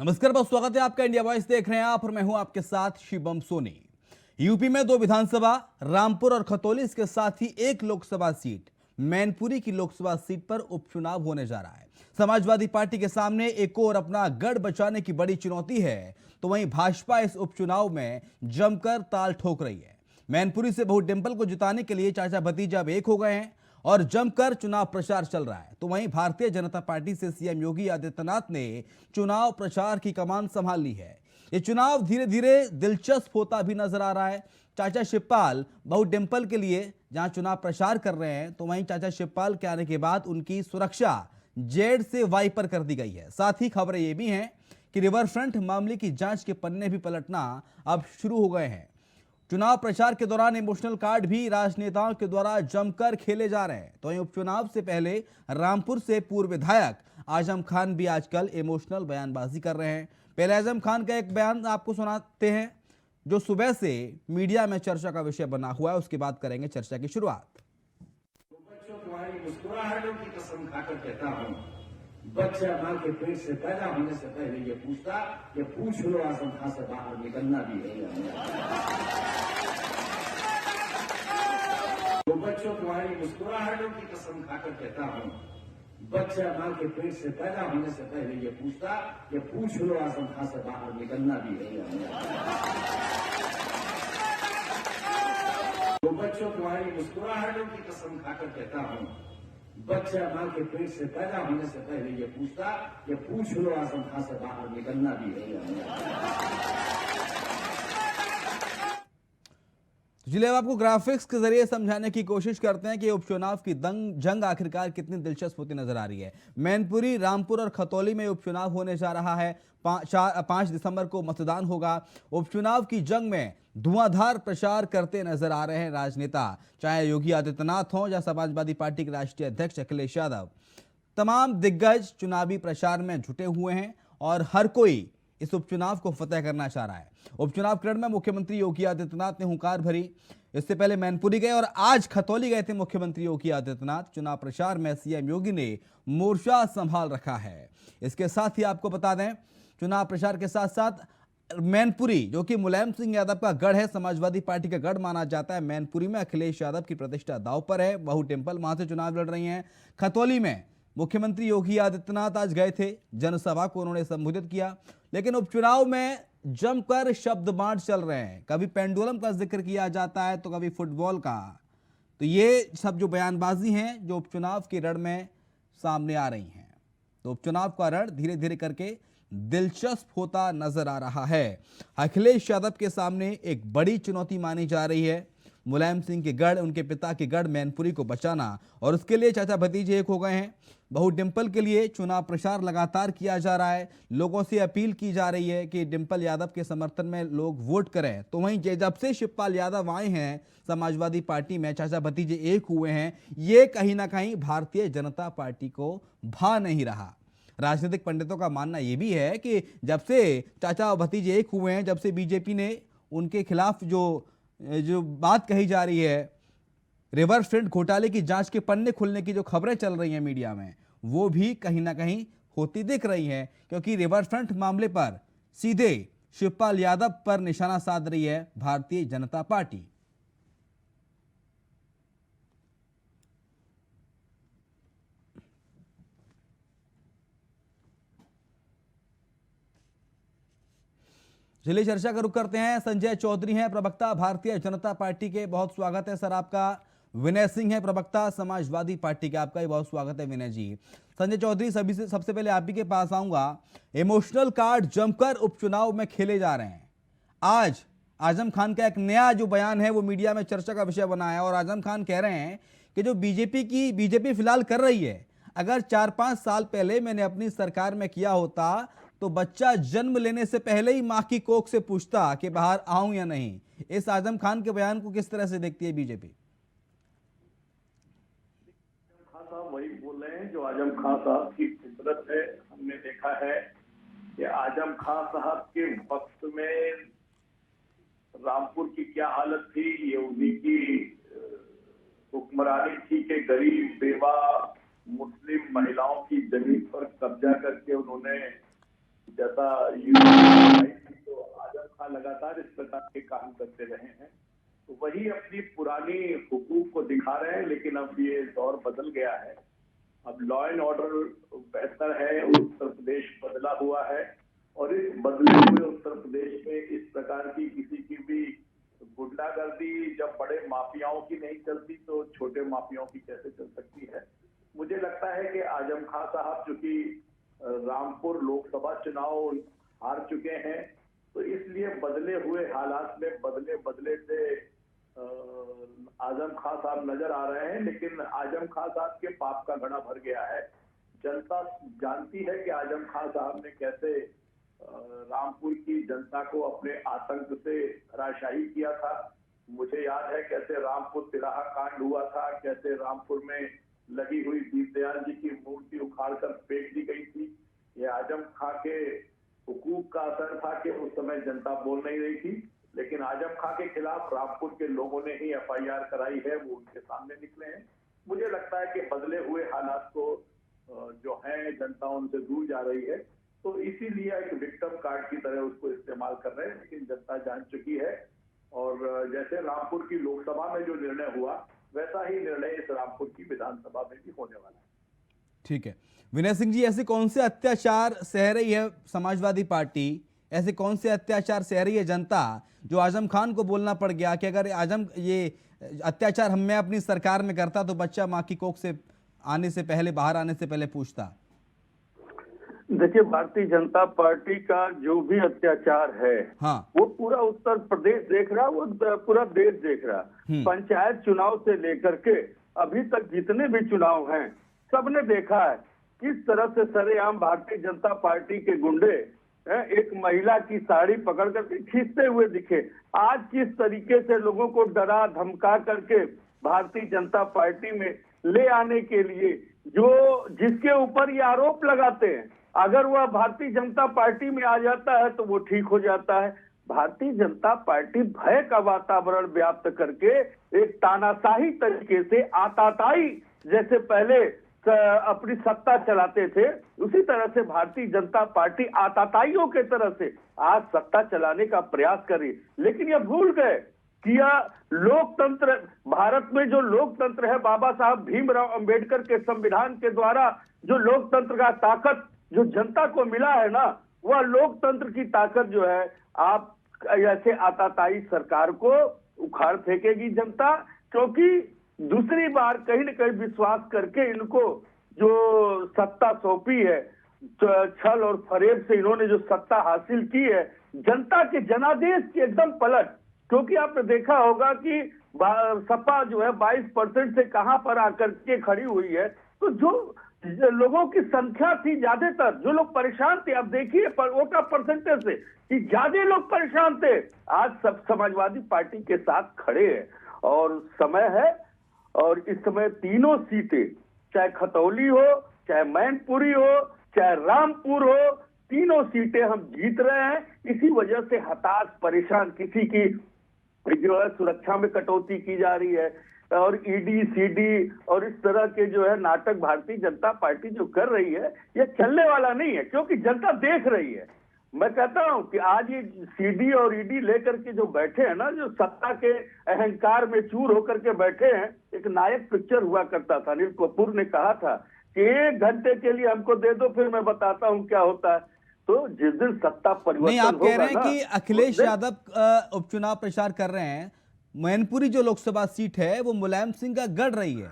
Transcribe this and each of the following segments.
नमस्कार, बहुत स्वागत है आपका। इंडिया वॉइस देख रहे हैं आप और मैं हूं आपके साथ शिवम सोनी। यूपी में 2 विधानसभा, रामपुर और खतौली, इसके साथ ही 1 लोकसभा सीट, मैनपुरी की लोकसभा सीट पर उपचुनाव होने जा रहा है। समाजवादी पार्टी के सामने एक और अपना गढ़ बचाने की बड़ी चुनौती है, तो वहीं भाजपा इस उपचुनाव में जमकर ताल ठोक रही है। मैनपुरी से बहू डिंपल को जिताने के लिए चाचा भतीजा अब एक हो गए हैं और जमकर चुनाव प्रचार चल रहा है। तो वहीं भारतीय जनता पार्टी से सीएम योगी आदित्यनाथ ने चुनाव प्रचार की कमान संभाल ली है। ये चुनाव धीरे धीरे दिलचस्प होता भी नजर आ रहा है। चाचा शिवपाल बहू डिंपल के लिए जहां चुनाव प्रचार कर रहे हैं, तो वहीं चाचा शिवपाल के आने के बाद उनकी सुरक्षा जेड से वाई पर कर दी गई है। साथ ही खबरें ये भी हैं कि रिवर फ्रंट मामले की जांच के पन्ने भी पलटना अब शुरू हो गए हैं। चुनाव प्रचार के दौरान इमोशनल कार्ड भी राजनेताओं के द्वारा जमकर खेले जा रहे हैं। तो वहीं उपचुनाव से पहले रामपुर से पूर्व विधायक आजम खान भी आजकल इमोशनल बयानबाजी कर रहे हैं। पहले आजम खान का एक बयान आपको सुनाते हैं जो सुबह से मीडिया में चर्चा का विषय बना हुआ है, उसके बाद करेंगे चर्चा की शुरुआत। बच्चों, तुम्हारी मुस्कुराहटों की कसम खाकर कहता हूं, बच्चा मां के पेट से पैदा होने से पहले ये पूछता, ये पूछ लो आजम खान से बाहर निकलना भी है या नहीं। तो बच्चों, तुम्हारी मुस्कुराहटों की कसम खाकर कहता हूं, बच्चा मां के पेट से पैदा होने से पहले ये पूछता, ये पूछ लो आजम खान से बाहर निकलना भी है या नहीं। तो बच्चों, तुम्हारी मुस्कुराहटों की कसम खाकर कहता हूं, बच्चा मां के पेट से पैदा होने से पहले ये पूछता, ये पूछ लो आजम खान से बाहर निकलना भी है या नहीं। चलिए अब आपको ग्राफिक्स के जरिए समझाने की कोशिश करते हैं कि उपचुनाव की जंग आखिरकार कितनी दिलचस्प होती नजर आ रही है। मैनपुरी, रामपुर और खतौली में उपचुनाव होने जा रहा है। 5 दिसंबर को मतदान होगा। उपचुनाव की जंग में धुआंधार प्रचार करते नजर आ रहे हैं राजनेता, चाहे योगी आदित्यनाथ हों या समाजवादी पार्टी के राष्ट्रीय अध्यक्ष अखिलेश यादव। तमाम दिग्गज चुनावी प्रचार में जुटे हुए हैं और हर कोई इस उपचुनाव को फतेह करना चाह रहा है। उपचुनाव क्रम में मुख्यमंत्री योगी आदित्यनाथ ने हुंकार भरी। इससे पहले मैनपुरी गए और आज खतौली गए थे मुख्यमंत्री योगी आदित्यनाथ। चुनाव प्रचार में सीएम योगी ने मोर्चा संभाल रखा है। इसके साथ ही आपको बता दें, चुनाव प्रचार के साथ साथ मैनपुरी, जो कि मुलायम सिंह यादव का गढ़ है, समाजवादी पार्टी का गढ़ माना जाता है, मैनपुरी में अखिलेश यादव की प्रतिष्ठा दांव पर है। बहू डिंपल वहां से चुनाव लड़ रही हैं। खतौली में मुख्यमंत्री योगी आदित्यनाथ आज गए थे, जनसभा को उन्होंने संबोधित किया। लेकिन उपचुनाव में जमकर शब्द बांट चल रहे हैं। कभी पेंडुलम का जिक्र किया जाता है तो कभी फुटबॉल का। तो ये सब जो बयानबाजी हैं जो उपचुनाव के रण में सामने आ रही हैं, तो उपचुनाव का रण धीरे धीरे करके दिलचस्प होता नजर आ रहा है। अखिलेश यादव के सामने एक बड़ी चुनौती मानी जा रही है, मुलायम सिंह के गढ़, उनके पिता के गढ़ मैनपुरी को बचाना, और उसके लिए चाचा भतीजे एक हो गए हैं। बहू डिंपल के लिए चुनाव प्रचार लगातार किया जा रहा है। लोगों से अपील की जा रही है कि डिंपल यादव के समर्थन में लोग वोट करें। तो वहीं जब से शिवपाल यादव आए हैं समाजवादी पार्टी में, चाचा भतीजे एक हुए हैं, ये कहीं ना कहीं भारतीय जनता पार्टी को भा नहीं रहा। राजनीतिक पंडितों का मानना यह भी है कि जब से चाचा भतीजे एक हुए हैं, जब से बीजेपी ने उनके खिलाफ जो बात कही जा रही है, रिवर फ्रंट घोटाले की जांच के पन्ने खुलने की जो खबरें चल रही हैं मीडिया में, वो भी कहीं ना कहीं होती दिख रही हैं, क्योंकि रिवर फ्रंट मामले पर सीधे शिवपाल यादव पर निशाना साध रही है भारतीय जनता पार्टी। चलिए चर्चा का रुख करते हैं। संजय चौधरी हैं प्रवक्ता भारतीय जनता पार्टी के, बहुत स्वागत है सर आपका। विनय सिंह है प्रवक्ता समाजवादी पार्टी के, आपका भी बहुत स्वागत है विनय जी। संजय चौधरी, सबसे पहले आप ही के पास आऊंगा। इमोशनल कार्ड जमकर उपचुनाव में खेले जा रहे हैं। आज आजम खान का एक नया जो बयान है वो मीडिया में चर्चा का विषय बना है, और आजम खान कह रहे हैं कि जो बीजेपी फिलहाल कर रही है, अगर 4-5 साल पहले मैंने अपनी सरकार में किया होता तो बच्चा जन्म लेने से पहले ही मां की कोख से पूछता कि बाहर आऊं या नहीं। इस आजम खान के बयान को किस तरह से देखती है बीजेपी? खान साहब वही बोल रहे हैं जो आजम खान साहब की फितरत है। हमने देखा है कि आजम खान साहब के वक्त में रामपुर की क्या हालत थी, ये उन्हीं की हुक्मरानी थी कि गरीब बेवा मुस्लिम महिलाओं की जमीन पर कब्जा करके उन्होंने जैसा तो आजम खान लगातार इस प्रकार के काम करते रहे हैं, तो वही अपनी पुरानी हुकूक को दिखा रहे हैं। लेकिन अब ये दौर बदल गया है, अब लॉ एंड ऑर्डर बेहतर है, उत्तर प्रदेश बदला हुआ है, और इस बदले हुए उत्तर प्रदेश में इस प्रकार की किसी की भी गुंडागर्दी जब बड़े माफियाओं की नहीं चलती तो छोटे माफियाओं की कैसे चल सकती है। मुझे लगता है कि आजम खान साहब चूंकि रामपुर लोकसभा चुनाव हार चुके हैं, तो इसलिए बदले हुए हालात में बदले से आजम खान साहब नजर आ रहे हैं। लेकिन आजम खान साहब के पाप का घड़ा भर गया है। जनता जानती है कि आजम खान साहब ने कैसे रामपुर की जनता को अपने आतंक से धराशायी किया था। मुझे याद है कैसे रामपुर तिराहा कांड हुआ था, कैसे रामपुर में लगी हुई दीनदयाल जी की मूर्ति उखाड़कर फेंक दी गई थी। ये आजम खां के हुकूक का असर था कि उस समय जनता बोल नहीं रही थी, लेकिन आजम खां के खिलाफ रामपुर के लोगों ने ही FIR कराई है, वो उनके सामने निकले हैं। मुझे लगता है कि बदले हुए हालात को जो है जनता उनसे दूर जा रही है, तो इसीलिए एक विक्टिम कार्ड की तरह उसको इस्तेमाल कर रहे हैं। लेकिन जनता जान चुकी है, और जैसे रामपुर की लोकसभा में जो निर्णय हुआ वैसा ही निर्णय इस रामपुर की विधानसभा में भी होने वाला है। ठीक है विनय सिंह जी, ऐसे कौन से अत्याचार सह रही है समाजवादी पार्टी, ऐसे कौन से अत्याचार सह रही है जनता जो आजम खान को बोलना पड़ गया कि अगर आजम ये अत्याचार हम मैं अपनी सरकार में करता तो बच्चा माँ की कोख से आने से पहले, बाहर आने से पहले पूछता। देखिए, भारतीय जनता पार्टी का जो भी अत्याचार है, हाँ, वो पूरा उत्तर प्रदेश देख रहा, वो पूरा देश देख रहा। पंचायत चुनाव से लेकर के अभी तक जितने भी चुनाव हैं, सबने देखा है किस तरह से सरेआम भारतीय जनता पार्टी के गुंडे एक महिला की साड़ी पकड़ करके खींचते हुए दिखे। आज किस तरीके से लोगों को डरा धमका करके भारतीय जनता पार्टी में ले आने के लिए जो जिसके ऊपर ये आरोप लगाते हैं, अगर वह भारतीय जनता पार्टी में आ जाता है तो वो ठीक हो जाता है। भारतीय जनता पार्टी भय का वातावरण व्याप्त करके एक तानाशाही तरीके से आताताई जैसे पहले अपनी सत्ता चलाते थे, उसी तरह से भारतीय जनता पार्टी आताताइयों के तरह से आज सत्ता चलाने का प्रयास कर रही है। लेकिन यह भूल गए कि यह लोकतंत्र, भारत में जो लोकतंत्र है, बाबा साहब भीमराव अंबेडकर के संविधान के द्वारा जो लोकतंत्र का ताकत जो जनता को मिला है ना, वह लोकतंत्र की ताकत जो है आप ऐसे आताताई सरकार को उखाड़ फेंकेगी जनता। क्योंकि दूसरी बार कहीं न कहीं विश्वास करके इनको जो सत्ता सौंपी है, छल और फरेब से इन्होंने जो सत्ता हासिल की है, जनता के जनादेश की एकदम पलट। क्योंकि आपने देखा होगा कि सपा जो है 22% से कहां पर आकर के खड़ी हुई है, तो जो लोगों की संख्या थी ज्यादातर, जो लोग परेशान थे, अब देखिए वोट ऑफ परसेंटेज से कि ज्यादा लोग परेशान थे, आज सब समाजवादी पार्टी के साथ खड़े हैं। और समय है, और इस समय तीनों सीटें, चाहे खतौली हो, चाहे मैनपुरी हो, चाहे रामपुर हो, तीनों सीटें हम जीत रहे हैं। इसी वजह से हताश परेशान, किसी की जो है सुरक्षा में कटौती की जा रही है, और ईडी सीडी और इस तरह के जो है नाटक भारतीय जनता पार्टी जो कर रही है, यह चलने वाला नहीं है। क्योंकि जनता देख रही है। मैं कहता हूं कि आज ये सीडी और ईडी लेकर के जो बैठे हैं ना, जो सत्ता के अहंकार में चूर होकर के बैठे हैं, एक नायक पिक्चर हुआ करता था, अनिल कपूर ने कहा था कि 1 घंटे के लिए हमको दे दो, फिर मैं बताता हूं क्या होता है। तो जिस दिन सत्ता परिवर्तन नहीं, आप कह रहे हैं कि अखिलेश ना, यादव उपचुनाव प्रचार कर रहे हैं, मैनपुरी जो लोकसभा सीट है वो मुलायम सिंह का गढ़ रही है,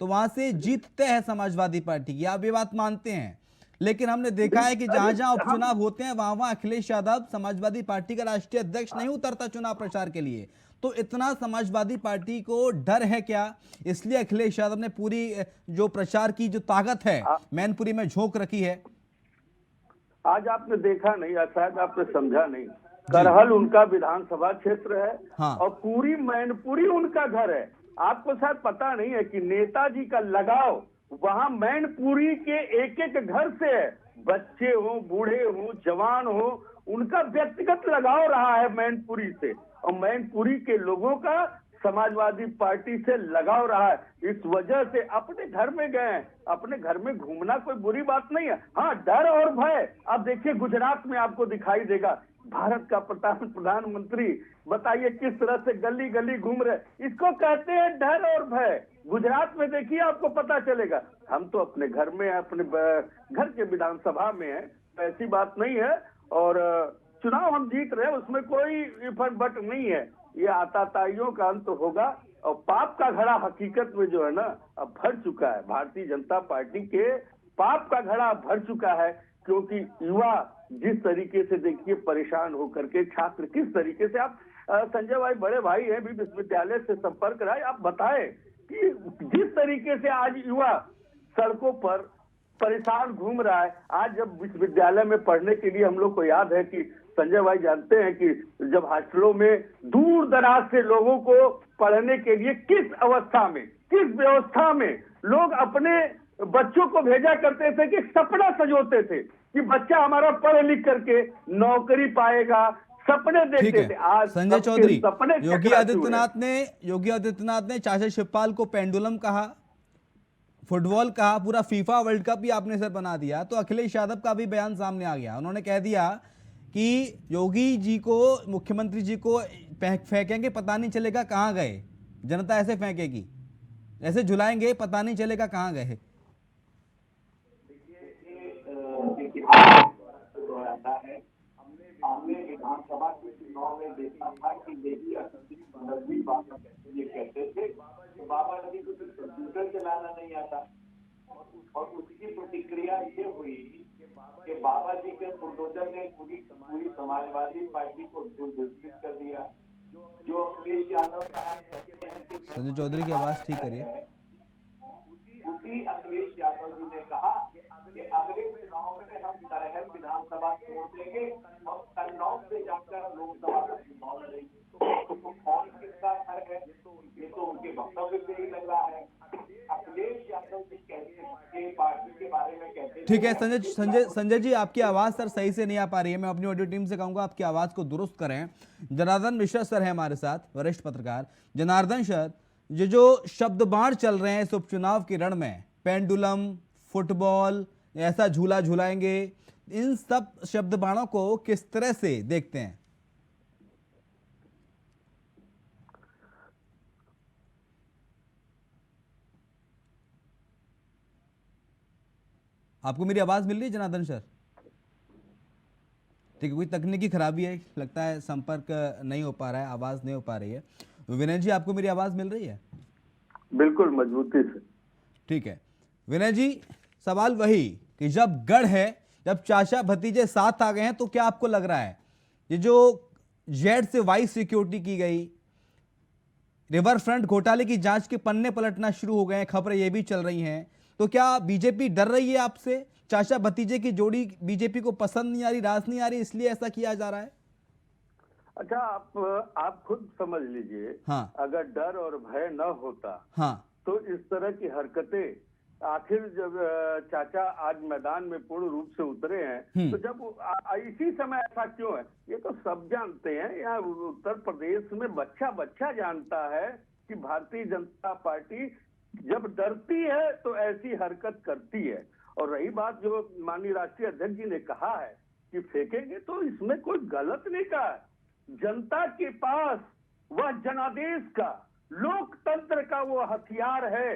तो वहां से जीतते हैं समाजवादी पार्टी की, आप ये बात मानते हैं। लेकिन हमने देखा है कि जहां जहां उपचुनाव होते हैं वहां वहां अखिलेश यादव समाजवादी पार्टी का राष्ट्रीय अध्यक्ष नहीं उतरता चुनाव प्रचार के लिए। तो इतना समाजवादी पार्टी को डर है क्या, इसलिए अखिलेश यादव ने पूरी जो प्रचार की जो ताकत है मैनपुरी में झोंक रखी है? आज आपने देखा नहीं, शायद आपने समझा नहीं, करहल उनका विधानसभा क्षेत्र है। हाँ। और पूरी मैनपुरी उनका घर है। आपको शायद पता नहीं है कि नेताजी का लगाव वहां मैनपुरी के एक एक घर से है। बच्चे हो, बूढ़े हो, जवान हो, उनका व्यक्तिगत लगाव रहा है मैनपुरी से। और मैनपुरी के लोगों का समाजवादी पार्टी से लगाव रहा है, इस वजह से अपने घर में गए हैं। अपने घर में घूमना कोई बुरी बात नहीं है। हाँ, डर और भय, अब देखिए गुजरात में आपको दिखाई देगा, भारत का प्रधानमंत्री बताइए किस तरह से गली गली घूम रहे, इसको कहते हैं डर और भय। गुजरात में देखिए आपको पता चलेगा। हम तो अपने घर में, अपने घर के विधानसभा में है, ऐसी बात नहीं है। और चुनाव हम जीत रहे हैं, उसमें कोई इफर्ट बट नहीं है। ये आताताइयों का अंत होगा और पाप का घड़ा हकीकत में जो है ना अब भर चुका है। भारतीय जनता पार्टी के पाप का घड़ा भर चुका है, क्योंकि युवा जिस तरीके से देखिए परेशान होकर के, छात्र किस तरीके से, आप संजय भाई बड़े भाई हैं, भी विश्वविद्यालय से संपर्क रहा है, आप बताएं कि जिस तरीके से आज युवा सड़कों पर परेशान घूम रहा है। आज जब विश्वविद्यालय में पढ़ने के लिए, हम लोग को याद है कि संजय भाई जानते हैं कि जब हॉस्टलों में दूर दराज से लोगों को पढ़ने के लिए किस अवस्था में, किस व्यवस्था में लोग अपने बच्चों को भेजा करते थे, कि सपना सजोते थे कि बच्चा हमारा पढ़ लिख करके नौकरी पाएगा, सपने ठीक देखते है थे। आज संजय सबके चौधरी, सपने योगी चकरा आदित्यनाथ ने चाचा शिवपाल को पेंडुलम कहा, फुटबॉल कहा, पूरा फीफा वर्ल्ड कप भी आपने सर बना दिया। तो अखिलेश यादव का भी बयान सामने आ गया, उन्होंने कह दिया कि योगी जी को, मुख्यमंत्री जी को फेंकेंगे, पता नहीं चलेगा कहां गए, जनता ऐसे फेंकेगी, ऐसे झुलाएंगे, पता नहीं चलेगा कहां गए। हमने विधानसभा के चुनाव में देखा था कि यही असंतुलित बनर्जी बाबा ये कहते थे तो बाबा जी को कंप्यूटर चलाना नहीं आता, और उसकी प्रतिक्रिया ये हुई कि बाबा जी के बुलडोजर ने पूरी समाजवादी पार्टी को दुर्दर्शित कर दिया। जो अखिलेश यादव संजय चौधरी की आवाज ठीक करिए। उसी अखिलेश यादव जी ने कहा कि अगले चुनाव में हम तरहल विधानसभा छोड़ देंगे और कन्नौज से जाकर लोकसभा का चुनाव लड़ेंगे। तो कौन किसका फर्क है, ये तो उनके वक्तव्य से ही लग रहा है। अखिलेश यादव जी कहते हैं पार्टी के बारे में कहते हैं। ठीक है संजय जी, आपकी आवाज सर सही से नहीं आ पा रही है। मैं अपनी ऑडियो टीम से कहूंगा आपकी आवाज को दुरुस्त करें। जनार्दन मिश्रा सर है हमारे साथ, वरिष्ठ पत्रकार। जनार्दन सर, ये जो शब्द बाढ़ चल रहे हैं इस उपचुनाव के रण में, पेंडुलम, फुटबॉल, ऐसा झूला झूलाएंगे, इन सब शब्द बाणों को किस तरह से देखते हैं? आपको मेरी आवाज मिल रही है जनार्दन सर? ठीक है, कोई तकनीकी खराबी है, लगता है संपर्क नहीं हो पा रहा है, आवाज नहीं हो पा रही है। विनय जी, आपको मेरी आवाज मिल रही है? बिल्कुल मजबूती से। ठीक है विनय जी, सवाल वही कि जब गढ़ है, जब चाचा भतीजे साथ आ गए हैं, तो क्या आपको लग रहा है ये जो जेड से वाई सिक्योरिटी की गई, रिवर फ्रंट घोटाले की जांच के पन्ने पलटना शुरू हो गए हैं, खबरें ये भी चल रही हैं, तो क्या बीजेपी डर रही है आपसे? चाचा भतीजे की जोड़ी बीजेपी को पसंद नहीं आ रही, रास नहीं आ रही, इसलिए ऐसा किया जा रहा है? अच्छा, आप खुद समझ लीजिए। हाँ। अगर डर और भय न होता, हाँ, तो इस तरह की हरकतें, आखिर जब चाचा आज मैदान में पूर्ण रूप से उतरे हैं, तो जब इसी समय ऐसा क्यों है? ये तो सब जानते हैं। यहाँ उत्तर प्रदेश में बच्चा बच्चा जानता है कि भारतीय जनता पार्टी जब डरती है तो ऐसी हरकत करती है। और रही बात जो माननीय राष्ट्रीय अध्यक्ष जी ने कहा है कि फेंकेंगे, तो इसमें कोई गलत नहीं कहा। जनता के पास वह जनादेश का, लोकतंत्र का वो हथियार है,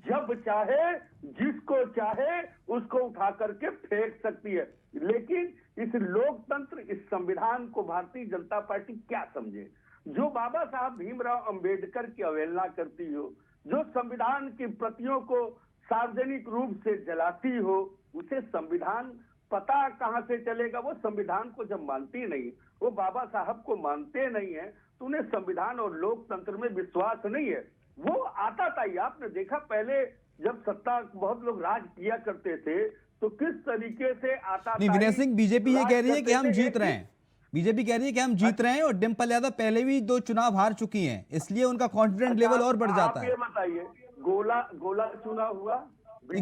जब चाहे जिसको चाहे उसको उठा करके फेंक सकती है। लेकिन इस लोकतंत्र, इस संविधान को भारतीय जनता पार्टी क्या समझे? जो बाबा साहब भीमराव अंबेडकर की अवहेलना करती हो, जो संविधान की प्रतियों को सार्वजनिक रूप से जलाती हो, उसे संविधान पता कहां से चलेगा? वो संविधान को जब मानती नहीं, वो बाबा साहब को मानते नहीं है, तो उन्हें संविधान और लोकतंत्र में विश्वास नहीं है। वो आता था, आपने देखा पहले जब सत्ता बहुत लोग राज किया करते थे तो किस तरीके से आता नहीं विनय सिंह, बीजेपी ये कह रही है कि हम जीत रहे हैं, बीजेपी कह रही है कि हम जीत रहे हैं, और डिम्पल यादव पहले भी 2 चुनाव हार चुकी हैं, इसलिए उनका कॉन्फिडेंस लेवल और बढ़ जाता है। ये बताइए, गोला चुनाव हुआ,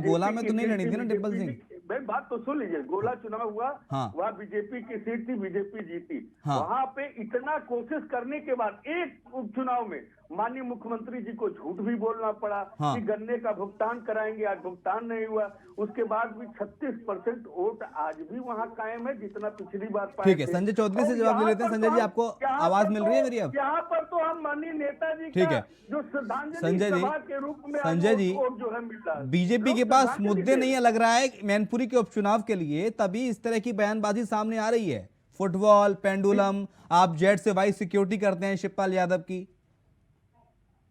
गोला में तो नहीं लड़ी थी ना डिम्पल सिंह? भाई बात तो सुन लीजिए, गोला चुनाव हुआ, हाँ। वहाँ बीजेपी की सीट थी, बीजेपी जीती। हाँ। वहाँ पे इतना कोशिश करने के बाद एक उपचुनाव में माननीय मुख्यमंत्री जी को झूठ भी बोलना पड़ा हाँ। कि गन्ने का भुगतान कराएंगे, आज भुगतान नहीं हुआ। उसके बाद भी 36% वोट आज भी वहाँ कायम है, जितना पिछली बार पाए ठीक है, थे। संजय चौधरी से और जवाब ले यहाँ लेते हैं। पर संजय तो जी, हम- आपको यहाँ आवाज पर मिल तो- रही है मेरी अब? यहाँ पर तो हम माननीय नेताजी ठीक का है। जो श्रद्धांजलि संजय जी, सभा के रूप में आज संजय जी, वोट जो है मिल रहा है। बीजेपी लोग के पास श्रद्धांजलि मुद्दे दे नहीं है लग रहा है मैनपुरी के उपचुनाव के लिए, तभी इस तरह की बयानबाजी सामने आ रही है। फुटबॉल, पेंडुलम, आप जेट से वाई सिक्योरिटी करते हैं शिवपाल यादव की,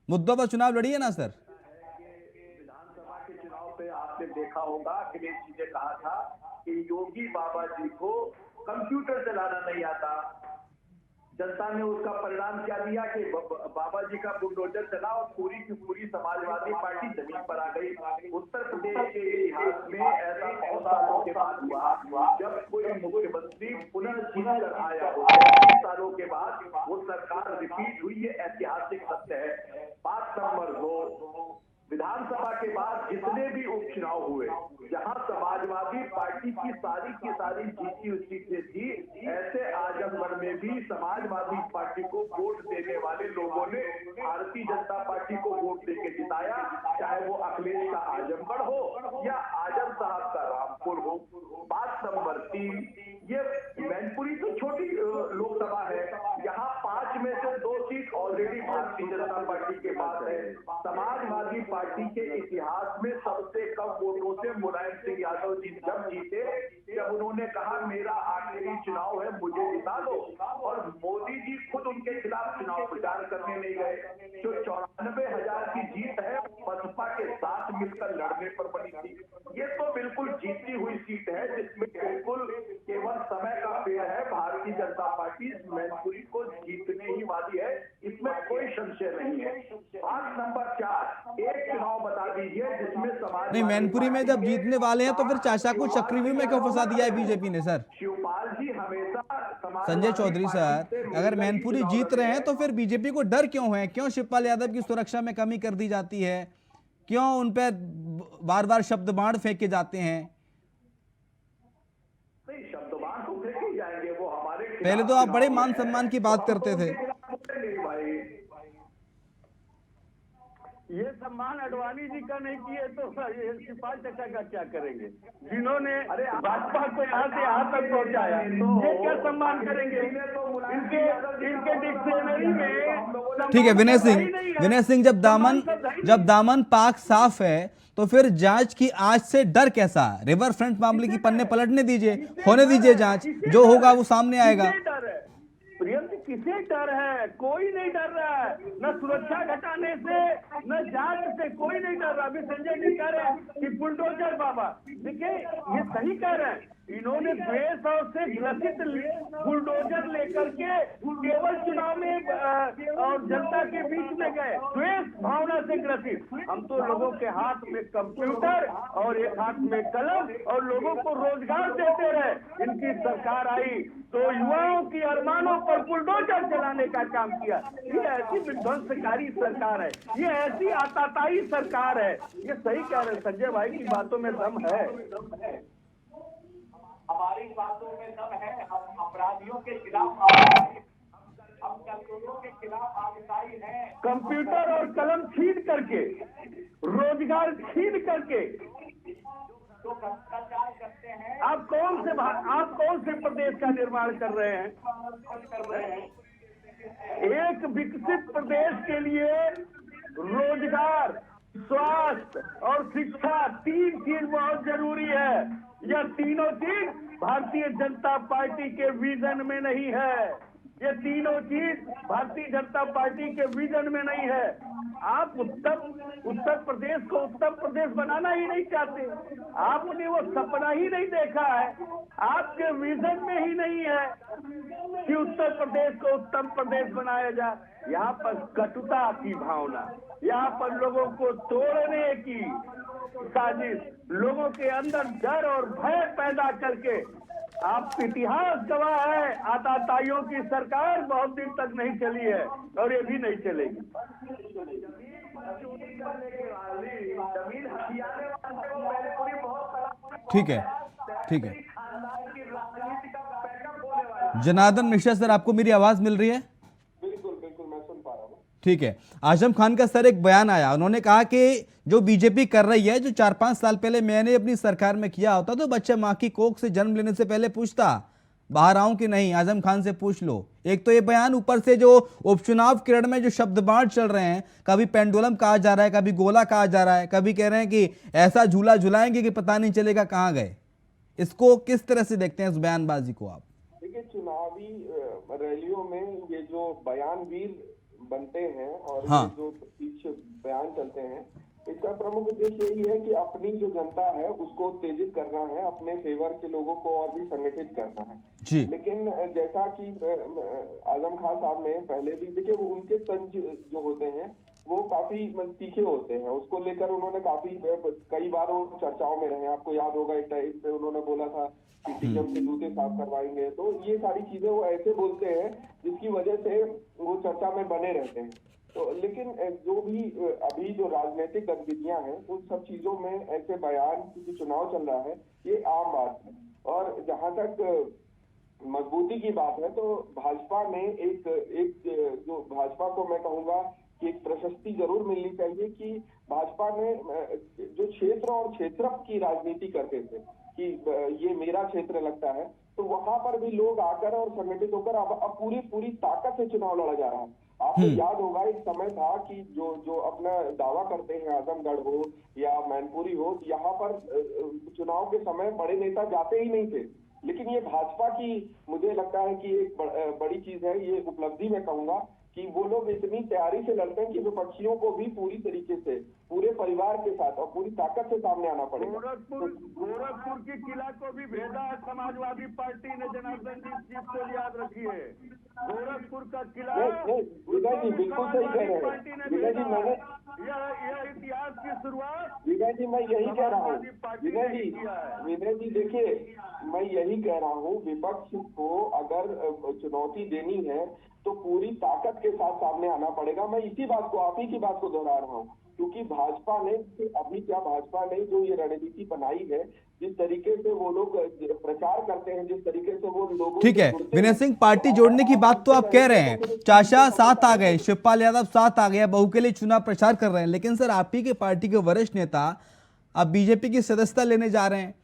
मुद्दों पर चुनाव लड़िए ना सर। विधानसभा के चुनाव पे आपने देखा होगा, अखिलेश जी ने कहा था कि योगी बाबा जी को कंप्यूटर चलाना नहीं आता। जनता ने उसका परिणाम क्या दिया कि बाबा जी का बुलडोजर चला और पूरी की पूरी समाजवादी पार्टी जमीन पर आ गई। उत्तर प्रदेश के इतिहास में ऐसा बहुत सालों के बाद हुआ जब कोई मुख्यमंत्री पुनर्जीत कर आया हो। 30 सालों के बाद वो सरकार रिपीट हुई, ये ऐतिहासिक सत्य है। बात नंबर 2, विधानसभा के बाद जितने भी उपचुनाव हुए, जहां समाजवादी पार्टी की सारी जीती हुई सीटें थी, ऐसे आजमगढ़ में भी समाजवादी पार्टी को वोट देने वाले लोगों ने भारतीय जनता पार्टी को वोट देके जिताया, चाहे वो अखिलेश का आजमगढ़ हो या आजम साहब का रामपुर हो। बात नंबर 3, ये मैनपुरी तो छोटी लोकसभा है, यहाँ 5 में से 2 seat already Bharatiya Janata party के पास है। समाजवादी पार्टी के इतिहास में सबसे कम वोटों से मुलायम सिंह यादव जी जब जीते, जब उन्होंने कहा मेरा आखिरी चुनाव है, मुझे जिता दो, और मोदी जी खुद उनके खिलाफ चुनाव प्रचार करने नहीं गए। जो 94,000 की जीत है, बसपा के साथ मिलकर लड़ने पर बनी थी। ये तो बिल्कुल जीती हुई सीट है, जिसमें बिल्कुल केवल समय का फेर है। भारतीय जनता पार्टी मैनपुरी को जीतने ही वाली है, इसमें कोई संशय नहीं है। बात नंबर 4, एक चुनाव बता दीजिए जिसमें समाज नहीं, मैनपुरी में जब जीतने वाले हैं तो फिर चाचा को चक्रव्यूह में क्यों फंसा दिया है बीजेपी ने सर? शिवपाल जी हमेशा संजय चौधरी सर, अगर मैनपुरी जीत रहे हैं तो फिर बीजेपी को डर क्यों है? क्यों शिवपाल यादव की सुरक्षा में कमी कर दी जाती है? क्यों उन पर बार बार शब्द बाण फेंके जाते हैं? नहीं, शब्द बाण तो फेंके जाएंगे, वो हमारे पहले तो आप बड़े मान सम्मान की बात करते थे। भाई ये सम्मान अडवाणी जी का नहीं किए तो ये शिवपाल चाचा का क्या करेंगे, जिन्होंने भाजपा को यहाँ से यहाँ तक पहुँचाया, ये क्या सम्मान करेंगे? इनके डिक्शनरी में ठीक है विनय सिंह, जब दामन पाक साफ है तो फिर जांच की आज से डर कैसा? रिवर फ्रंट मामले की पन्ने पलटने दीजिए, होने दीजिए जांच, जो होगा वो सामने आएगा। प्रियंक, किसे डर है? कोई नहीं डर रहा है, न सुरक्षा घटाने से न जांच से, कोई नहीं डर रहा। अभी संजय जी कह रहे हैं कि बुलडोजर बाबा, देखिए ये सही कह रहे हैं, इन्होंने द्वेष और से ग्रसित बुलडोजर लेकर के केवल चुनाव में और जनता के बीच में गए, द्वेष भावना से ग्रसित। हम तो लोगों के हाथ में कंप्यूटर और एक हाथ में कलम और लोगों को रोजगार देते रहे। इनकी सरकार आई तो युवाओं की अरमानों पर बुलडोजर चलाने का काम किया। ये ऐसी विध्वंसकारी सरकार है, ये ऐसी आताताई सरकार है। ये सही कह रहे हैं संजय भाई की बातों में दम है, हमारी बातों में दम है। हम अपराधियों के खिलाफ, हम कमजोरों के खिलाफ आगताई है। कंप्यूटर और कलम छीन करके, रोजगार छीन करके जो भ्रष्टाचार करते हैं, आप कौन से प्रदेश का निर्माण कर रहे हैं? एक विकसित प्रदेश के लिए रोजगार, स्वास्थ्य और शिक्षा 3 चीज बहुत जरूरी है। यह तीनों चीज भारतीय जनता पार्टी के विजन में नहीं है। ये तीनों चीज भारतीय जनता पार्टी के विजन में नहीं है। आप उत्तर प्रदेश को उत्तम प्रदेश बनाना ही नहीं चाहते, आपने वो सपना ही नहीं देखा है, आपके विजन में ही नहीं है कि उत्तर प्रदेश को उत्तम प्रदेश बनाया जाए। यहाँ पर कटुता की भावना, यहाँ पर लोगों को तोड़ने की साजिश, लोगों के अंदर डर और भय पैदा करके, आप इतिहास गवाह है, आताताइयों की सरकार बहुत दिन तक नहीं चली है और ये भी नहीं चलेगी। ठीक है, ठीक है। खानदान की राजनीति का पैकअप होने वाला है। जनार्दन मिश्रा सर, आपको मेरी आवाज मिल रही है? बिल्कुल बिल्कुल, मैं सुन पा रहा हूँ। ठीक है। आजम खान का सर एक बयान आया, उन्होंने कहा कि जो बीजेपी कर रही है, जो 4-5 साल पहले मैंने अपनी सरकार में किया होता तो बच्चा माँ की कोख से जन्म लेने से पहले पूछता बाहर आऊं कि नहीं, आजम खान से पूछ लो। एक तो ये बयान, ऊपर से जो उपचुनाव किरण में जो शब्द बांट चल रहे हैं, कभी पेंडुलम कहा जा रहा है, कभी गोला कहा जा रहा है, कभी कह रहे हैं कि ऐसा झूला झुलाएंगे कि पता नहीं चलेगा कहां गए। इसको किस तरह से देखते हैं, इस बयानबाजी को आप? देखिए, चुनावी रैलियों में ये जो बयानवीर बनते हैं और हाँ। ये जो पीछे बयान चलते हैं, इसका प्रमुख उद्देश्य यही है कि अपनी जो जनता है उसको उत्तेजित करना है, अपने फेवर के लोगों को और भी संगठित करना है जी। लेकिन जैसा कि आजम खान साहब ने पहले भी, देखिए, वो उनके तंज जो होते हैं वो काफी तीखे होते हैं, उसको लेकर उन्होंने कई बार वो चर्चाओं में रहे। आपको याद होगा एक टाइम पे उन्होंने बोला था कि टीएम के जूते साफ करवाएंगे, तो ये सारी चीजें वो ऐसे बोलते हैं जिसकी वजह से वो चर्चा में बने रहते हैं। तो लेकिन जो भी अभी जो राजनीतिक गतिविधियां हैं उन सब चीजों में ऐसे बयान, क्योंकि चुनाव चल रहा है, ये आम बात है। और जहां तक मजबूती की बात है तो भाजपा ने एक जो भाजपा को मैं कहूंगा कि एक प्रशस्ति जरूर मिलनी चाहिए कि भाजपा ने जो क्षेत्र और क्षेत्रफ की राजनीति करते थे कि ये मेरा क्षेत्र लगता है, तो वहां पर भी लोग आकर और संगठित होकर अब पूरी ताकत से चुनाव लड़ा जा रहा है। आपको याद होगा एक समय था कि जो अपना दावा करते हैं आजमगढ़ हो या मैनपुरी हो, यहाँ पर चुनाव के समय बड़े नेता जाते ही नहीं थे। लेकिन ये भाजपा की मुझे लगता है कि एक बड़ी चीज है, ये उपलब्धि मैं कहूंगा कि वो लोग इतनी तैयारी से लड़ते हैं कि विपक्षियों को भी पूरी तरीके से पूरे परिवार के साथ और पूरी ताकत से सामने आना पड़ेगा। गोरखपुर की किला को भी भेजा है समाजवादी पार्टी ने, जनार्दन जी, इस चीज को याद रखिए। गोरखपुर का किला विजय जी बिल्कुल सही कह रहे हैं। विजय जी, मैंने यह इतिहास की शुरुआत विजय जी मैं यही कह रहा हूँ। विजय जी देखिए, मैं यही कह रहा हूँ, विपक्ष को अगर चुनौती देनी है तो पूरी ताकत के साथ सामने आना पड़ेगा। मैं इसी बात को, आप ही की बात को दोहरा रहा हूँ, क्योंकि भाजपा ने भाजपा ने जो ये रणनीति बनाई है, जिस तरीके से वो लोग प्रचार करते हैं, जिस तरीके से वो लोगों, ठीक है विनय सिंह, पार्टी जोड़ने की बात तो आप कह रहे हैं, चाचा साथ आ गए, शिवपाल यादव साथ आ गए, बहू के लिए चुनाव प्रचार कर रहे हैं, लेकिन सर आप ही के पार्टी के वरिष्ठ नेता अब बीजेपी की सदस्यता लेने जा रहे हैं।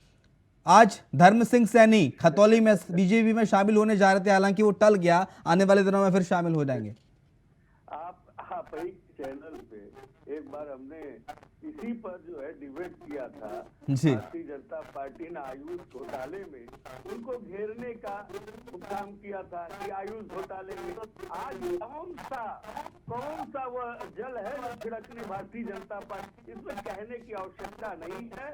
आज धर्म सिंह सैनी खतौली में बीजेपी में शामिल होने जा रहे थे, हालांकि वो टल गया, आने वाले दिनों में फिर शामिल हो जाएंगे। आप एक चैनल पे एक बार हमने इसी पर जो है डिबेट किया था, जी। भारतीय जनता पार्टी ने आयुष घोटाले में उनको घेरने का काम किया था कि आयुष घोटाले में आज कौन सा वह जल है जो छिड़कने भारतीय जनता पार्टी, इसमें कहने की आवश्यकता नहीं है।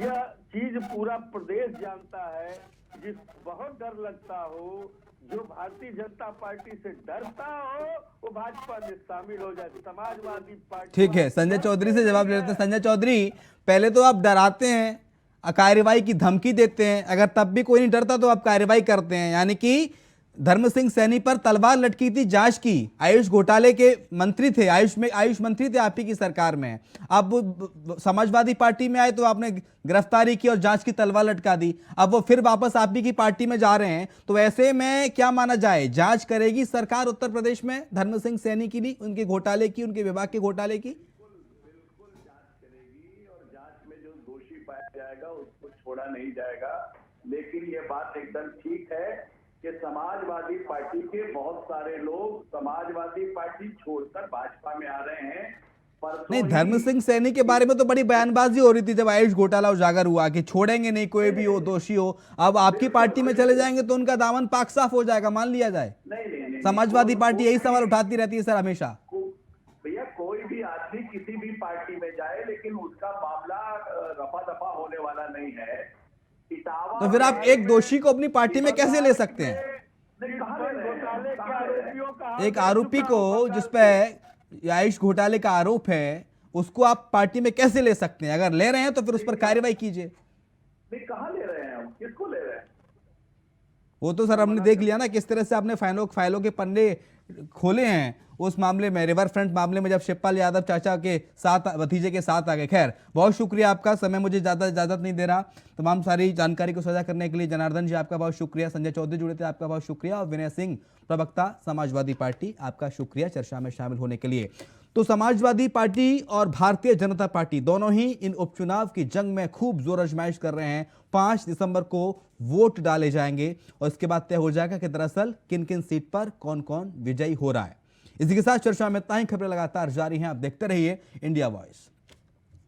यह चीज पूरा प्रदेश जानता है। जिस बहुत डर लगता हो, जो भारतीय जनता पार्टी से डरता हो, वो भाजपा में शामिल हो जाए। समाजवादी पार्टी, ठीक है, संजय चौधरी से जवाब ले लेते हैं। संजय चौधरी, पहले तो आप डराते हैं, कार्रवाई की धमकी देते हैं, अगर तब भी कोई नहीं डरता तो आप कार्रवाई करते हैं, यानी कि धर्म सिंह सैनी पर तलवार लटकी थी जांच की, आयुष घोटाले के मंत्री थे, आयुष मंत्री थे आप ही की सरकार में। अब समाजवादी पार्टी में आए तो आपने गिरफ्तारी की और जांच की तलवार लटका दी, अब वो फिर वापस आप ही की पार्टी में जा रहे हैं, तो ऐसे में क्या माना जाए, जांच करेगी सरकार उत्तर प्रदेश में धर्म सिंह सैनी की भी, उनके घोटाले की, उनके विभाग के घोटाले की? बिल्कुल जांच करेगी और जांच में जो दोषी पाया जाएगा उसको छोड़ा नहीं जाएगा। लेकिन ये बात एकदम ठीक है कि समाजवादी पार्टी के बहुत सारे लोग समाजवादी पार्टी छोड़कर भाजपा में आ रहे हैं। नहीं, धर्म सिंह सैनी के बारे में तो बड़ी बयानबाजी हो रही थी जब आयुष घोटाला उजागर हुआ कि छोड़ेंगे नहीं कोई भी हो, दोषी हो। अब आपकी पार्टी में चले जाएंगे तो उनका दामन पाक साफ हो जाएगा, मान लिया जाए। नहीं, समाजवादी पार्टी यही सवाल उठाती रहती है सर हमेशा। भैया, कोई भी आदमी किसी भी पार्टी में जाए, लेकिन उसका मामला रफा दफा होने वाला नहीं है। तो फिर आप एक दोषी को अपनी पार्टी में कैसे ले सकते हैं? एक आरोपी को जिसपे आयुष घोटाले का आरोप है, उसको आप पार्टी में कैसे ले सकते हैं? अगर ले रहे हैं तो फिर उस पर कार्रवाई कीजिए। कहाँ ले रहे हैं हम, किसको ले रहे हैं? वो तो सर हमने देख लिया ना किस तरह से आपने फाइलों के पन्ने खोले हैं उस मामले में, रिवर फ्रंट मामले में, जब शिवपाल यादव चाचा के साथ, भतीजे के साथ आ गए। खैर, बहुत शुक्रिया आपका, समय मुझे ज़्यादा इजाजत नहीं दे रहा। तमाम सारी जानकारी को साझा करने के लिए जनार्दन जी आपका बहुत शुक्रिया, संजय चौधरी जुड़े थे आपका बहुत शुक्रिया, और विनय सिंह प्रवक्ता समाजवादी पार्टी आपका शुक्रिया चर्चा में शामिल होने के लिए। तो समाजवादी पार्टी और भारतीय जनता पार्टी दोनों ही इन उपचुनाव की जंग में खूब जोर आजमाइश कर रहे हैं। 5 दिसंबर को वोट डाले जाएंगे और इसके बाद तय हो जाएगा कि दरअसल किन किन सीट पर कौन कौन विजयी हो रहा है। इसी के साथ चर्चा में इतना ही। खबरें लगातार जारी हैं, आप देखते रहिए इंडिया वॉइस।